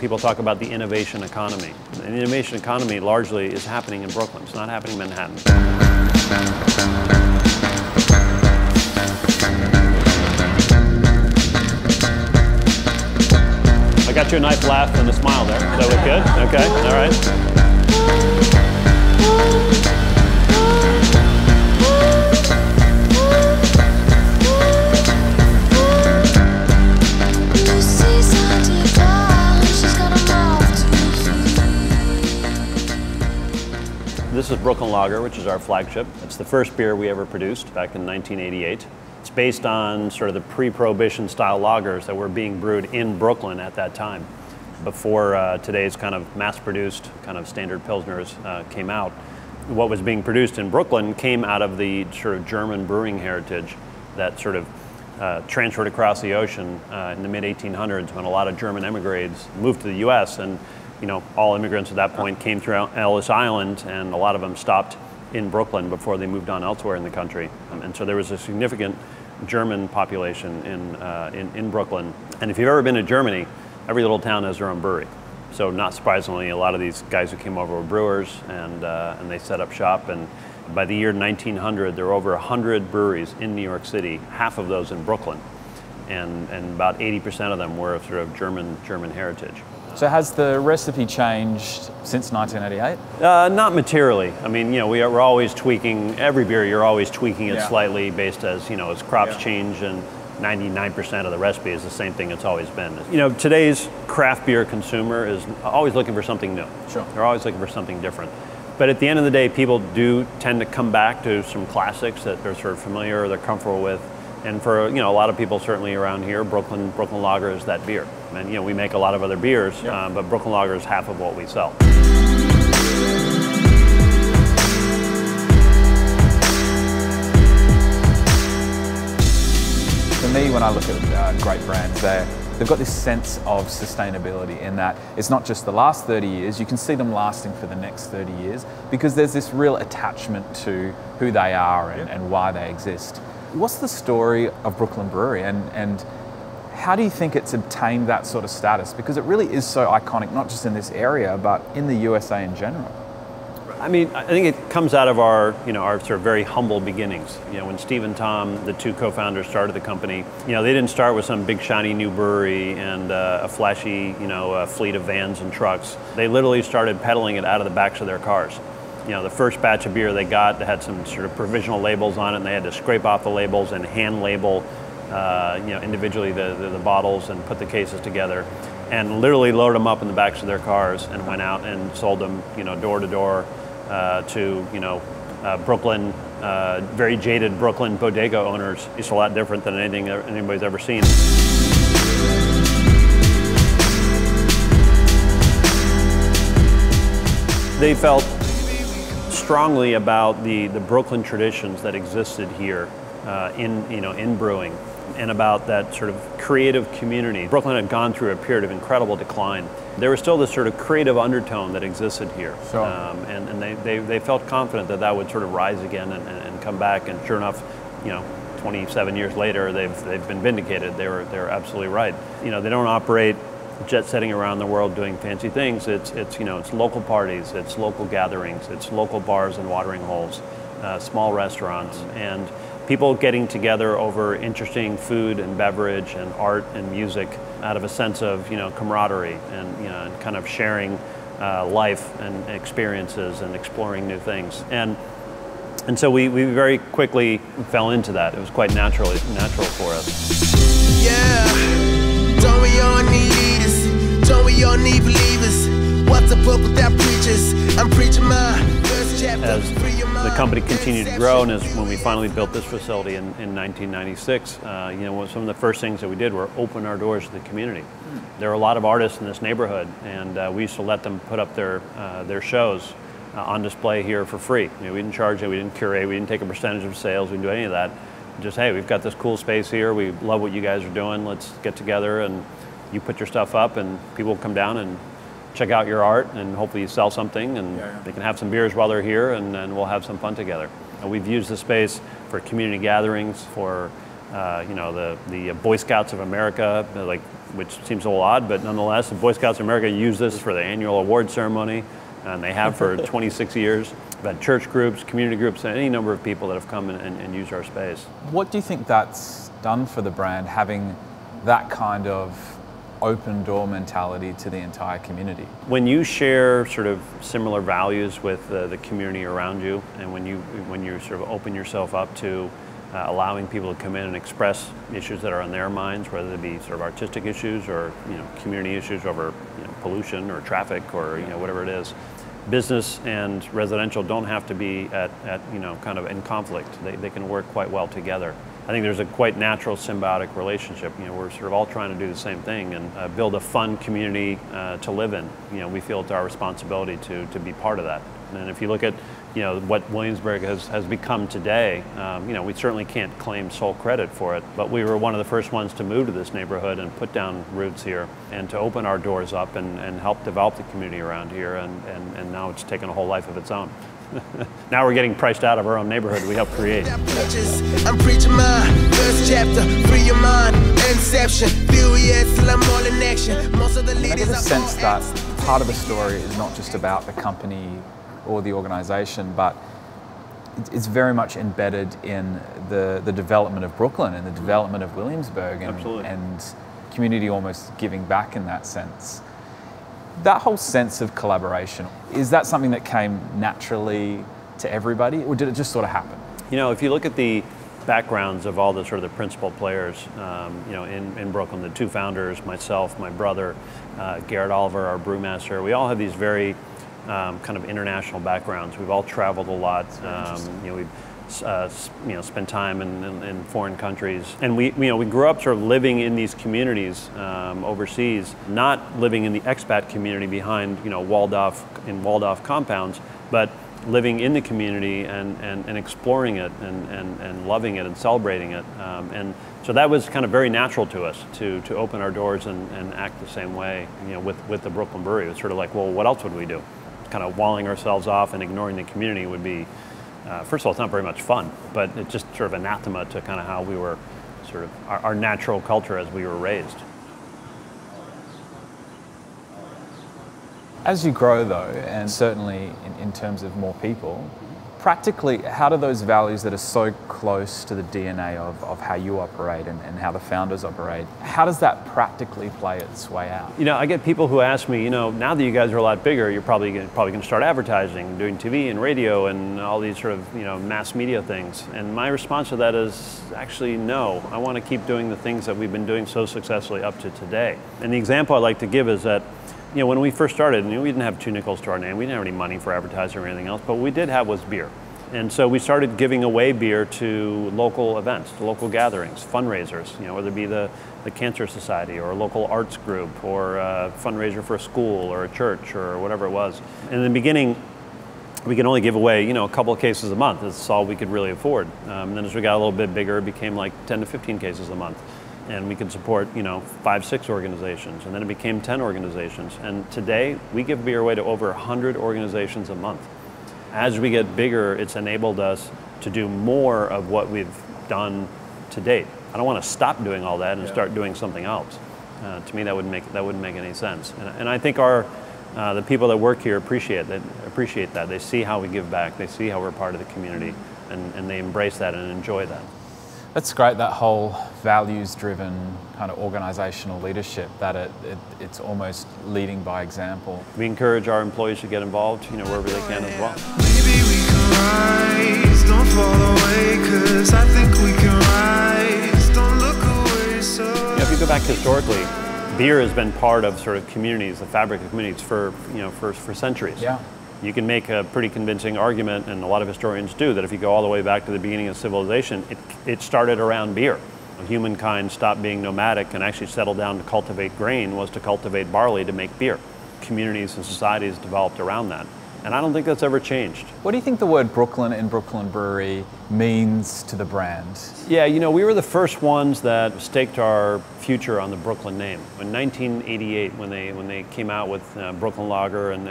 People talk about the innovation economy. And the innovation economy largely is happening in Brooklyn. It's not happening in Manhattan. I got you a nice laugh and a smile there. That was good? Okay, all right. This is Brooklyn Lager, which is our flagship. It's the first beer we ever produced back in 1988. It's based on sort of the pre-Prohibition style lagers that were being brewed in Brooklyn at that time, before today's kind of mass-produced kind of standard Pilsners came out. What was being produced in Brooklyn came out of the sort of German brewing heritage that sort of transferred across the ocean in the mid-1800s when a lot of German emigres moved to the US, and you know, all immigrants at that point came through Ellis Island, and a lot of them stopped in Brooklyn before they moved on elsewhere in the country. And so there was a significant German population in Brooklyn. And if you've ever been to Germany, every little town has their own brewery. So not surprisingly, a lot of these guys who came over were brewers, and they set up shop. And by the year 1900, there were over 100 breweries in New York City, half of those in Brooklyn. And about 80% of them were sort of German heritage. So has the recipe changed since 1988? Not materially. I mean, you know, we're always tweaking, every beer you're always tweaking it slightly based as, you know, as crops change, and 99% of the recipe is the same thing it's always been. You know, today's craft beer consumer is always looking for something new. Sure. They're always looking for something different. But at the end of the day, people do tend to come back to some classics that they're sort of familiar or they're comfortable with. And for, you know, a lot of people certainly around here, Brooklyn Lager is that beer. And, you know, we make a lot of other beers, but Brooklyn Lager is half of what we sell. For me, when I look at great brands, they've got this sense of sustainability in that it's not just the last 30 years, you can see them lasting for the next 30 years because there's this real attachment to who they are and why they exist. What's the story of Brooklyn Brewery, and how do you think it's obtained that sort of status? Because it really is so iconic, not just in this area, but in the USA in general. I mean, I think it comes out of our, you know, our sort of very humble beginnings. You know, when Steve and Tom, the two co-founders, started the company, you know, they didn't start with some big shiny new brewery and a flashy, you know, fleet of vans and trucks. They literally started peddling it out of the backs of their cars. You know, the first batch of beer they got, they had some sort of provisional labels on it, and they had to scrape off the labels and hand label, you know, individually the bottles and put the cases together, and literally load them up in the backs of their cars and went out and sold them, you know, door to door to, you know, Brooklyn, very jaded Brooklyn bodega owners. It's a lot different than anything anybody's ever seen. They felt strongly about the Brooklyn traditions that existed here in brewing, and about that sort of creative community. Brooklyn had gone through a period of incredible decline. There was still this sort of creative undertone that existed here. Sure. And they felt confident that that would sort of rise again and come back, and sure enough, you know, 27 years later, they've been vindicated. They're absolutely right. You know, they don't operate jet setting around the world doing fancy things. It's you know, it's local parties, it's local gatherings, it's local bars and watering holes, small restaurants, and people getting together over interesting food and beverage and art and music out of a sense of, you know, camaraderie and, you know, and kind of sharing life and experiences and exploring new things. And so we very quickly fell into that. It was quite natural for us. Yeah, don't we all need leaders? Don't we all need believers? What's up with that preachers? I'm preaching my first chapter. As the company continued to grow, and as when we finally built this facility in 1996, you know, some of the first things that we did were open our doors to the community. There are a lot of artists in this neighborhood, and we used to let them put up their shows on display here for free. You know, we didn't charge it, we didn't curate, we didn't take a percentage of sales, we didn't do any of that. Just, hey, we've got this cool space here, we love what you guys are doing, let's get together and you put your stuff up and people will come down and check out your art, and hopefully you sell something, and they can have some beers while they're here, and we'll have some fun together. We've used the space for community gatherings, for you know, the Boy Scouts of America, like which seems a little odd, but nonetheless, the Boy Scouts of America use this for the annual award ceremony, and they have for 26 years. We've had church groups, community groups, any number of people that have come and used our space. What do you think that's done for the brand, having that kind of open door mentality to the entire community? When you share sort of similar values with the community around you, and when you sort of open yourself up to allowing people to come in and express issues that are on their minds, whether they be sort of artistic issues or community issues over pollution or traffic or whatever it is. Business and residential don't have to be at kind of in conflict. They can work quite well together. I think there's a quite natural symbiotic relationship. We're sort of all trying to do the same thing and build a fun community to live in. We feel it's our responsibility to be part of that. And if you look at what Williamsburg has become today, we certainly can't claim sole credit for it, but we were one of the first ones to move to this neighborhood and put down roots here and to open our doors up and help develop the community around here, and now it's taken a whole life of its own. Now we're getting priced out of our own neighborhood we helped create. I'm preaching my first chapter, free your mind, inception, few years till I'm all in action. Most of the leaders I get a sense that part of the story is not just about the company or the organization, but it's very much embedded in the development of Brooklyn and the development of Williamsburg and community almost giving back in that sense. That whole sense of collaboration, is that something that came naturally to everybody, or did it just sort of happen? If you look at the backgrounds of all the sort of the principal players, in Brooklyn, the two founders, myself, my brother, Garrett Oliver, our brewmaster, we all have these very kind of international backgrounds. We've all traveled a lot. We've spent time in foreign countries, and we grew up sort of living in these communities overseas, not living in the expat community behind walled off compounds, but living in the community and exploring it and loving it and celebrating it. And so that was kind of very natural to us to open our doors and act the same way with the Brooklyn Brewery. It was sort of like, well, what else would we do? Kind of walling ourselves off and ignoring the community would be, first of all, it's not very much fun, but it's just sort of anathema to kind of how we were sort of our natural culture as we were raised. As you grow though, and certainly in terms of more people, practically, how do those values that are so close to the DNA of how you operate and how the founders operate, how does that practically play its way out? I get people who ask me, now that you guys are a lot bigger, you're probably going to start advertising, doing TV and radio and all these sort of, mass media things. And my response to that is actually no. I want to keep doing the things that we've been doing so successfully up to today. And the example I like to give is that when we first started, we didn't have 2 nickels to our name. We didn't have any money for advertising or anything else, but what we did have was beer. And so we started giving away beer to local events, to local gatherings, fundraisers, whether it be the Cancer Society or a local arts group or a fundraiser for a school or a church or whatever it was. And in the beginning, we could only give away, a couple of cases a month. That's all we could really afford. And then as we got a little bit bigger, it became like 10 to 15 cases a month. And we could support, 5, 6 organizations, and then it became 10 organizations. And today, we give beer away to over 100 organizations a month. As we get bigger, it's enabled us to do more of what we've done to date. I don't want to stop doing all that and start doing something else. To me, that wouldn't make any sense. And I think the people that work here appreciate that. They see how we give back. They see how we're part of the community, and they embrace that and enjoy that. That's great, that whole values-driven kind of organizational leadership, that it's almost leading by example. We encourage our employees to get involved, wherever they can as well. Maybe we can rise, don't fall away, 'cause I think we can rise, don't look away, so... If you go back historically, beer has been part of sort of communities, the fabric of communities for centuries. Yeah. You can make a pretty convincing argument, and a lot of historians do, that if you go all the way back to the beginning of civilization, it started around beer. Humankind stopped being nomadic and actually settled down to cultivate grain, was to cultivate barley to make beer. Communities and societies developed around that. And I don't think that's ever changed. What do you think the word Brooklyn and Brooklyn Brewery means to the brand? Yeah, we were the first ones that staked our future on the Brooklyn name. In 1988, when they came out with Brooklyn Lager and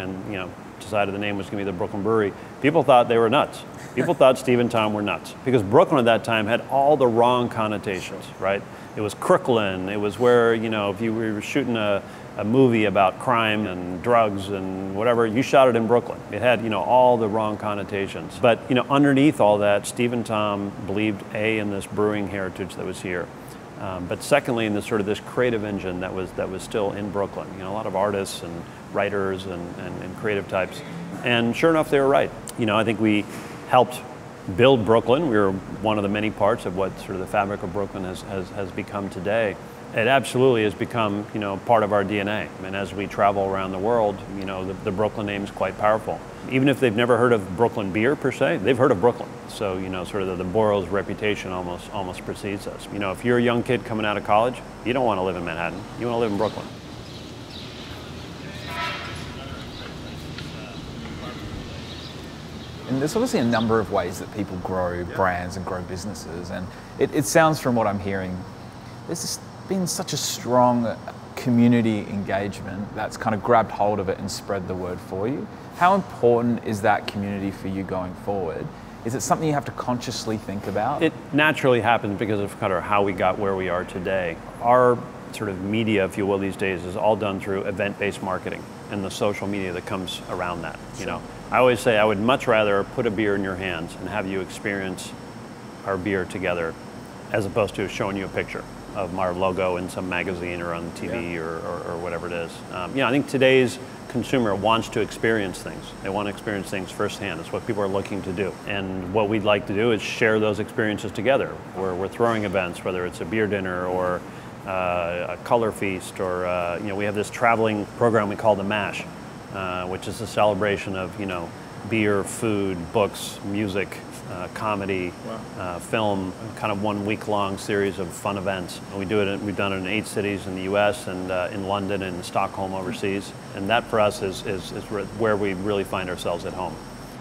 decided the name was going to be the Brooklyn Brewery, people thought they were nuts. People thought Steve and Tom were nuts because Brooklyn at that time had all the wrong connotations, right? It was Crooklyn. It was where, you know, if you were shooting a movie about crime and drugs and whatever, you shot it in Brooklyn. It had, you know, all the wrong connotations. But, you know, underneath all that, Steve and Tom believed, A, in this brewing heritage that was here. But secondly, in this sort of this creative engine that was still in Brooklyn. You know, a lot of artists and writers and creative types. And sure enough, they were right. You know, I think we helped build Brooklyn. We were one of the many parts of what sort of the fabric of Brooklyn has become today. It absolutely has become, you know, part of our DNA. I mean, as we travel around the world, you know, the Brooklyn name is quite powerful. Even if they've never heard of Brooklyn beer per se, they've heard of Brooklyn. So, you know, sort of the borough's reputation almost precedes us. You know, if you're a young kid coming out of college, you don't want to live in Manhattan. You want to live in Brooklyn. And there's obviously a number of ways that people grow brands and grow businesses. And it sounds from what I'm hearing, there's just been such a strong community engagement that's kind of grabbed hold of it and spread the word for you. How important is that community for you going forward? Is it something you have to consciously think about? It naturally happens because of kind of how we got where we are today. Our sort of media, if you will, these days is all done through event-based marketing and the social media that comes around that. You know, I always say I would much rather put a beer in your hands and have you experience our beer together as opposed to showing you a picture of our logo in some magazine or on TV or whatever it is. You know, I think today's consumer wants to experience things. They want to experience things firsthand. It's what people are looking to do. And what we'd like to do is share those experiences together. We're throwing events, whether it's a beer dinner or a color feast, or you know, we have this traveling program we call the MASH, which is a celebration of, you know, beer, food, books, music, comedy, film, kind of 1 week long series of fun events. And we've done it in 8 cities in the US and in London and Stockholm overseas. And that for us is where we really find ourselves at home.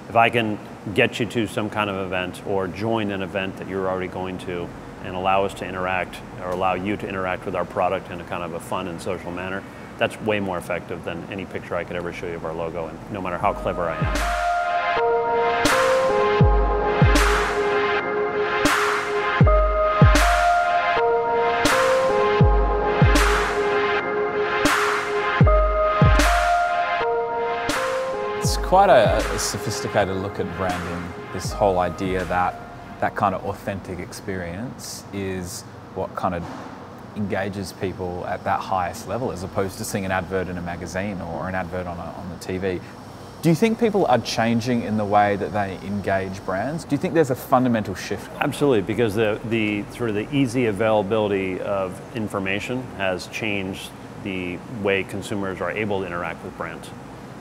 If I can get you to some kind of event or join an event that you're already going to and allow us to interact or allow you to interact with our product in a kind of a fun and social manner, that's way more effective than any picture I could ever show you of our logo, and no matter how clever I am. It's quite a sophisticated look at branding, this whole idea that that kind of authentic experience is what kind of engages people at that highest level, as opposed to seeing an advert in a magazine or an advert on the TV. Do you think people are changing in the way that they engage brands? Do you think there's a fundamental shift? Absolutely, because the sort of the easy availability of information has changed the way consumers are able to interact with brands.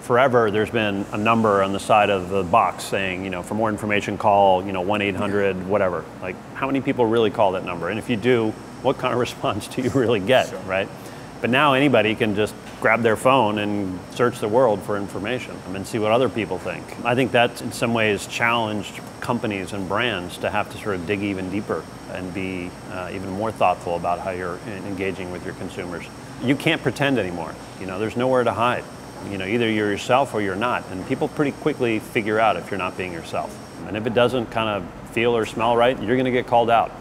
Forever, there's been a number on the side of the box saying, you know, for more information, call, you know, 1-800, whatever. Like, how many people really call that number? And if you do, what kind of response do you really get, right? But now anybody can just grab their phone and search the world for information and see what other people think. I think that's in some ways challenged companies and brands to have to sort of dig even deeper and be even more thoughtful about how you're engaging with your consumers. You can't pretend anymore. You know, there's nowhere to hide. You know, either you're yourself or you're not, and people pretty quickly figure out if you're not being yourself. And if it doesn't kind of feel or smell right, you're going to get called out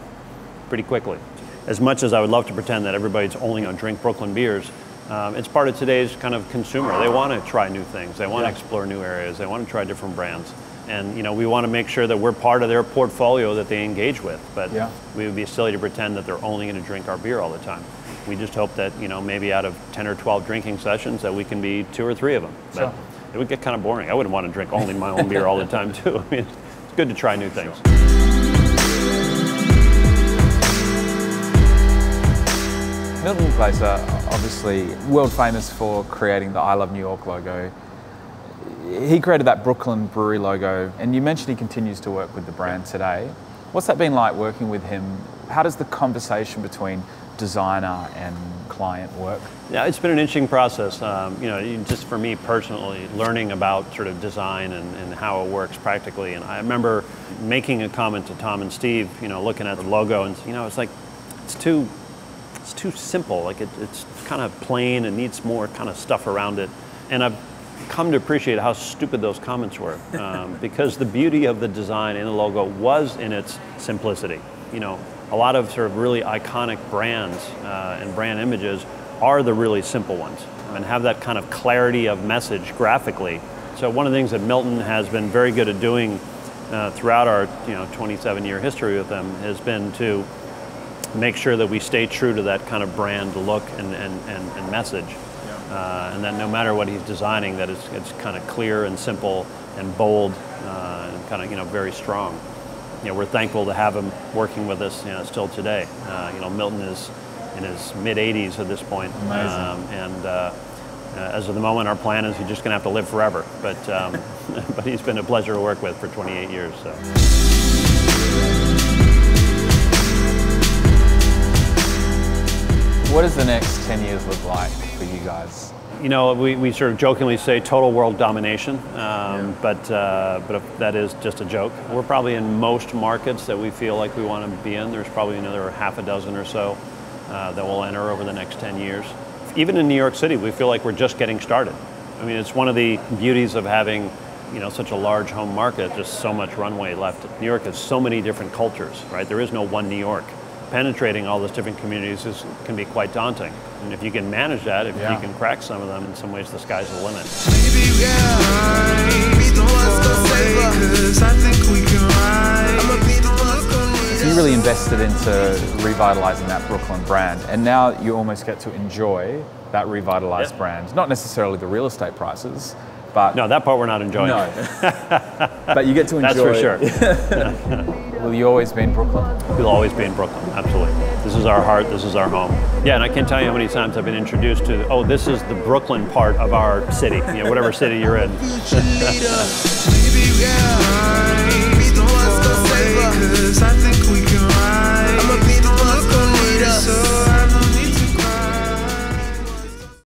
pretty quickly. As much as I would love to pretend that everybody's only going to drink Brooklyn beers, it's part of today's kind of consumer. They want to try new things. They want to explore new areas. They want to try different brands. And, you know, we want to make sure that we're part of their portfolio that they engage with. But we would be silly to pretend that they're only going to drink our beer all the time. We just hope that, you know, maybe out of 10 or 12 drinking sessions that we can be 2 or 3 of them. But it would get kind of boring. I wouldn't want to drink only my own beer all the time too. I mean, it's good to try new things. Milton Glaser, obviously world famous for creating the I Love New York logo. He created that Brooklyn Brewery logo, and you mentioned he continues to work with the brand today. What's that been like working with him? How does the conversation between designer and client work? Yeah, it's been an interesting process. You know, just for me personally, learning about sort of design and how it works practically. And I remember making a comment to Tom and Steve, you know, looking at the logo, and, you know, it's like, it's too simple. Like it's kind of plain and needs more kind of stuff around it. And I've come to appreciate how stupid those comments were, because the beauty of the design in the logo was in its simplicity. You know, a lot of sort of really iconic brands and brand images are the really simple ones and have that kind of clarity of message graphically. So one of the things that Milton has been very good at doing throughout our 27-year history with them has been to make sure that we stay true to that kind of brand look and message. And that no matter what he's designing, that it's kind of clear and simple and bold and kind of very strong. We're thankful to have him working with us still today. Milton is in his mid-80s at this point. Amazing. As of the moment, our plan is he's just going to have to live forever. But but he's been a pleasure to work with for 28 years. So. What does the next 10 years look like for you guys? We sort of jokingly say total world domination, but that is just a joke. We're probably in most markets that we feel like we want to be in. There's probably another half a dozen or so that we'll enter over the next 10 years. Even in New York City, we feel like we're just getting started. I mean, it's one of the beauties of having such a large home market, just so much runway left. New York has so many different cultures, right? There is no one New York. Penetrating all those different communities can be quite daunting. And if you can manage that, if you can crack some of them, in some ways the sky's the limit. So you really invested into revitalizing that Brooklyn brand, and now you almost get to enjoy that revitalized brand. Not necessarily the real estate prices, but... No, that part we're not enjoying. No. But you get to enjoy... That's for sure. Will you always be in Brooklyn? We'll always be in Brooklyn, absolutely. This is our heart, this is our home. Yeah, and I can't tell you how many times I've been introduced to, oh, this is the Brooklyn part of our city, whatever city you're in.